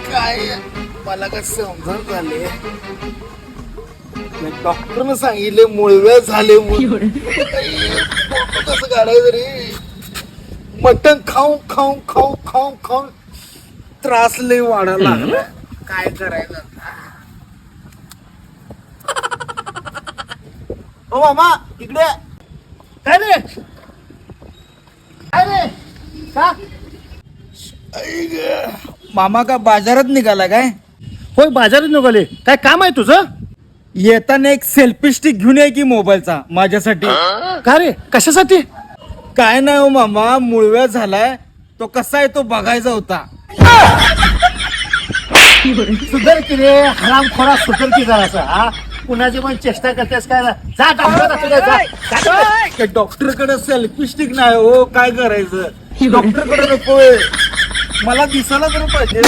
काय मला काय समजून झाले डॉक्टरने सांगितले मुळव्या झाले म्हणून कसं काढायचं रे मटण खाऊन खाऊन खाऊन खाऊन खाऊन त्रास लय वाढायला लागला काय करायचं ओ मामा इकडे काय रे काय रे का मामा का बाजारात निघाला काय होय बाजारात निघाले काय काम आहे तुझं येताना एक सेल्फी स्टिक घेऊन ये की मोबाईलचा माझ्यासाठी का रे कशासाठी काय नाही हो मामा मुळव्या झालाय तो कसा आहे तो बघायचा होता सुधर की रे हराम खोरा सुधर की जरासा हा कुणाची पण चेष्टा करतेस काय जा डॉक्टर कडे सेल्फी स्टिक नाही हो काय करायचं डॉक्टर कडे नकोय मला दिसायला तर पाहिजे